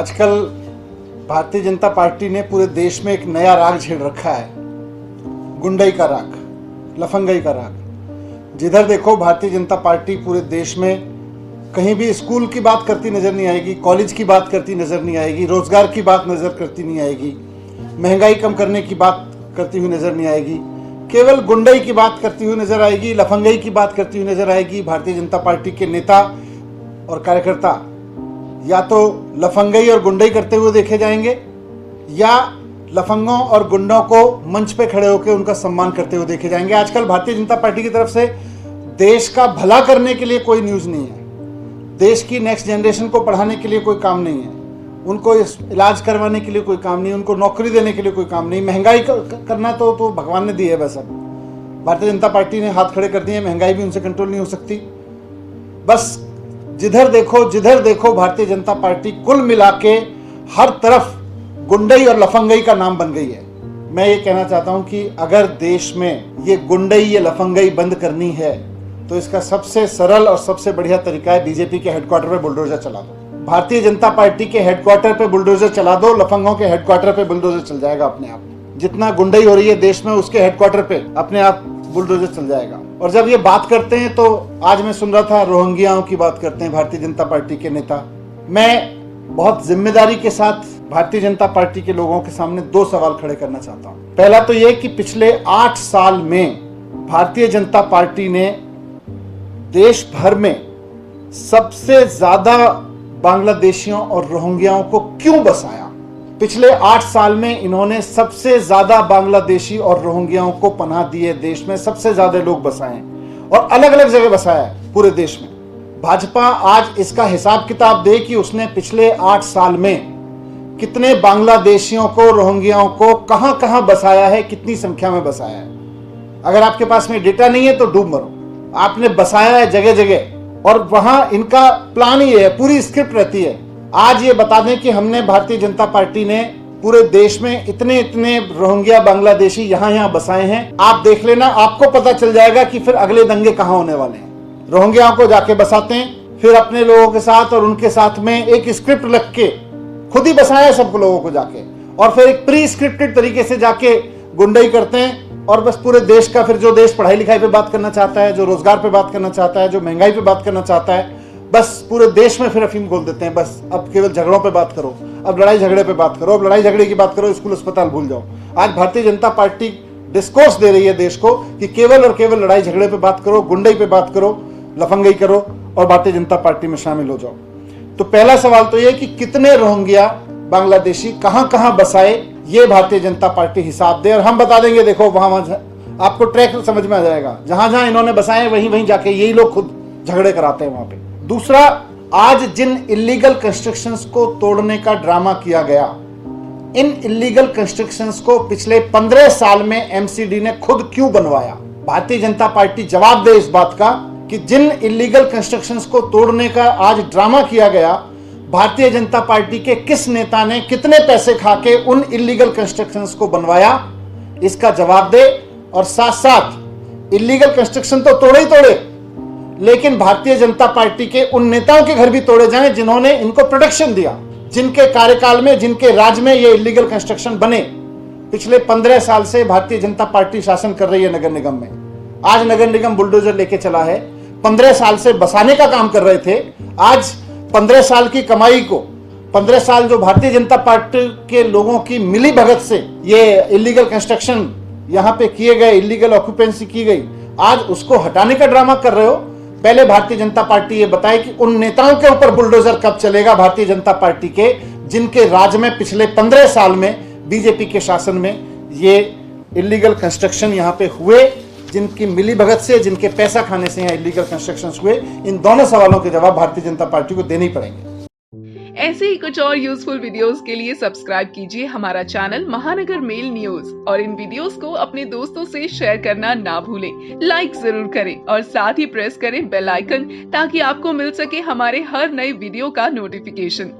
आजकल भारतीय जनता पार्टी ने पूरे देश में एक नया राग छेड़ रखा है, गुंडई का राग, लफंगई का राग। जिधर देखो भारतीय जनता पार्टी पूरे देश में कहीं भी स्कूल की बात करती नजर नहीं आएगी, कॉलेज की बात करती नजर नहीं आएगी, रोजगार की बात नजर करती नहीं आएगी, महंगाई कम करने की बात करती हुई नजर नहीं आएगी, केवल गुंडई की बात करती हुई नजर आएगी, लफंगई की बात करती हुई नजर आएगी। भारतीय जनता पार्टी के नेता और कार्यकर्ता या तो लफंगई और गुंडई करते हुए देखे जाएंगे या लफंगों और गुंडों को मंच पे खड़े होकर उनका सम्मान करते हुए देखे जाएंगे। आजकल भारतीय जनता पार्टी की तरफ से देश का भला करने के लिए कोई न्यूज़ नहीं है, देश की नेक्स्ट जनरेशन को पढ़ाने के लिए कोई काम नहीं है, उनको इलाज करवाने के लिए कोई काम नहीं, उनको नौकरी देने के लिए कोई काम नहीं। महंगाई करना तो भगवान ने दी है, बस अब भारतीय जनता पार्टी ने हाथ खड़े कर दिए, महंगाई भी उनसे कंट्रोल नहीं हो सकती। बस जिधर देखो भारतीय जनता पार्टी कुल मिला के हर तरफ गुंडई और लफंगई का नाम बन गई है। मैं ये कहना चाहता हूं कि अगर देश में ये गुंडई ये लफंगई बंद करनी है तो इसका सबसे सरल और सबसे बढ़िया तरीका है बीजेपी के हेडक्वार्टर पे बुलडोजर चला दो। भारतीय जनता पार्टी के हेडक्वार्टर पे बुलडोजर चला दो, लफंगों के हेडक्वार्टर पे बुलडोजर चल जाएगा अपने आप। जितना गुंडई हो रही है देश में उसके हेडक्वार्टर पे अपने आप बुलडोजर चल जाएगा। और जब ये बात करते हैं तो आज मैं सुन रहा था रोहिंग्याओं की बात करते हैं भारतीय जनता पार्टी के नेता। मैं बहुत जिम्मेदारी के साथ भारतीय जनता पार्टी के लोगों के सामने दो सवाल खड़े करना चाहता हूं। पहला तो यह कि पिछले 8 साल में भारतीय जनता पार्टी ने देश भर में सबसे ज्यादा बांग्लादेशियों और रोहिंग्याओं को क्यों बसाया। पिछले 8 साल में इन्होंने सबसे ज्यादा बांग्लादेशी और रोहिंग्याओं को पनाह दी है, देश में सबसे ज्यादा लोग बसाए हैं और अलग अलग जगह बसाया है पूरे देश में। भाजपा आज इसका हिसाब किताब दे कि उसने पिछले 8 साल में कितने बांग्लादेशियों को, रोहिंग्याओं को कहां कहां बसाया है, कितनी संख्या में बसाया है। अगर आपके पास में डेटा नहीं है तो डूब मरो। आपने बसाया है जगह जगह और वहां इनका प्लान ही है, पूरी स्क्रिप्ट रहती है। आज ये बता दें कि हमने भारतीय जनता पार्टी ने पूरे देश में इतने रोहिंग्या बांग्लादेशी यहाँ बसाए हैं। आप देख लेना, आपको पता चल जाएगा कि फिर अगले दंगे कहां होने वाले हैं। रोहिंग्याओं को जाके बसाते हैं, फिर अपने लोगों के साथ और उनके साथ में एक स्क्रिप्ट लग के खुद ही बसाया सब लोगों को जाके, और फिर एक प्री स्क्रिप्टेड तरीके से जाके गुंडई करते हैं। और बस पूरे देश का, फिर जो देश पढ़ाई लिखाई पे बात करना चाहता है, जो रोजगार पे बात करना चाहता है, जो महंगाई पे बात करना चाहता है, बस पूरे देश में फिर अफीम खोल देते हैं। बस अब केवल झगड़ों पे बात करो, अब लड़ाई झगड़े पे बात करो, अब लड़ाई झगड़े की बात करो, स्कूल अस्पताल भूल जाओ। आज भारतीय जनता पार्टी डिस्कोर्स दे रही है देश को कि केवल और केवल लड़ाई झगड़े पे बात करो, गुंडई पे बात करो, लफंगई करो और भारतीय जनता पार्टी में शामिल हो जाओ। तो पहला सवाल तो यह कि कितने रोहिंग्या बांग्लादेशी कहां कहां बसाए, ये भारतीय जनता पार्टी हिसाब दे और हम बता देंगे। देखो वहां आपको ट्रैक समझ में आ जाएगा, जहां जहां इन्होंने बसाए वहीं जाके यही लोग खुद झगड़े कराते हैं वहां पे। दूसरा, आज जिन इलीगल कंस्ट्रक्शंस को तोड़ने का ड्रामा किया गया, इन इलीगल कंस्ट्रक्शंस को पिछले 15 साल में एमसीडी ने खुद क्यों बनवाया। भारतीय जनता पार्टी जवाब दे इस बात का कि जिन इलीगल कंस्ट्रक्शंस को तोड़ने का आज ड्रामा किया गया, भारतीय जनता पार्टी के किस नेता ने कितने पैसे खा के उन इलीगल कंस्ट्रक्शंस को बनवाया, इसका जवाब दे। और साथ साथ इलीगल कंस्ट्रक्शन तो तोड़े ही तोड़े, लेकिन भारतीय जनता पार्टी के उन नेताओं के घर भी तोड़े जाएं जिन्होंने इनको प्रोटेक्शन दिया, जिनके कार्यकाल में, जिनके राज में ये इलीगल कंस्ट्रक्शन बने। पिछले 15 साल से भारतीय जनता पार्टी शासन कर रही है नगर निगम में। आज नगर निगम बुलडोजर लेके चला है। 15 साल से बसाने का काम कर रहे थे, आज 15 साल की कमाई को, 15 साल जो भारतीय जनता पार्टी के लोगों की मिली भगत से ये इलीगल कंस्ट्रक्शन यहां पे किए गए, इलीगल ऑक्यूपेंसी की गई, आज उसको हटाने का ड्रामा कर रहे हो। पहले भारतीय जनता पार्टी ये बताए कि उन नेताओं के ऊपर बुलडोजर कब चलेगा भारतीय जनता पार्टी के, जिनके राज में पिछले 15 साल में बीजेपी के शासन में ये इलीगल कंस्ट्रक्शन यहां पे हुए, जिनकी मिली भगत से, जिनके पैसा खाने से यहाँ इलीगल कंस्ट्रक्शंस हुए। इन दोनों सवालों के जवाब भारतीय जनता पार्टी को देने ही पड़ेंगे। ऐसे ही कुछ और यूजफुल वीडियोस के लिए सब्सक्राइब कीजिए हमारा चैनल महानगर मेल न्यूज और इन वीडियोस को अपने दोस्तों से शेयर करना ना भूलें। लाइक जरूर करें और साथ ही प्रेस करें बेल आइकन ताकि आपको मिल सके हमारे हर नए वीडियो का नोटिफिकेशन।